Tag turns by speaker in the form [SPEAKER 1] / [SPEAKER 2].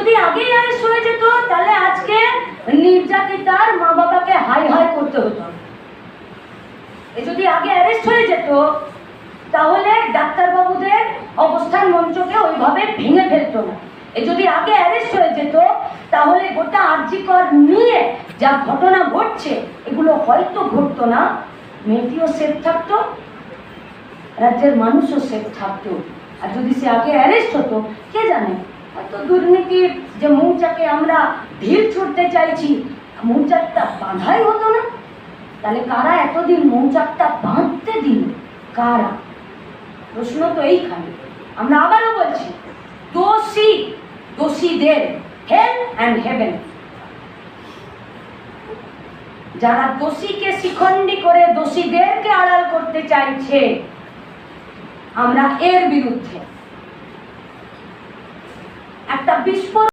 [SPEAKER 1] যদি আগে অ্যারেস্ট হয়ে যেত তাহলে আজকে নির্যাতিতার মা বাবাকে হাই হাই করতে হতো। যদি আগে অ্যারেস্ট হয়ে যেত তাহলে ডাক্তারবাবুদের অবস্থান মঞ্চকে ওইভাবে ভেঙে ফেলতো না। যদি আগে অ্যারেস্ট হয়ে যেত তাহলে গোটা আরজিকর নিয়ে যা ঘটনা ঘটছে এগুলো হয়তো ঘটতো না। মেয়েটিও সেফ থাকতো, রাজ্যের মানুষও সেফ থাকতো। আর যদি সে আগে অ্যারেস্ট হতো, কে জানে হয়তো দুর্নীতির যে মৌচাকে আমরা ঢিল ছুটতে চাইছি, মৌচাকটা বাঁধাই হতো না। তাহলে কারা এতদিন মৌচাকটা বাঁধতে দিল? কারা? প্রশ্ন তো এইখানে। আমরা আবারও বলছি, দোষীদের হেল অ্যান্ড হেভেন। যারা দোষীকে শিখণ্ডী করে দোষীদেরকে আড়াল করতে চাইছে, আমরা এর বিরুদ্ধে। একটা বিস্ফোরণ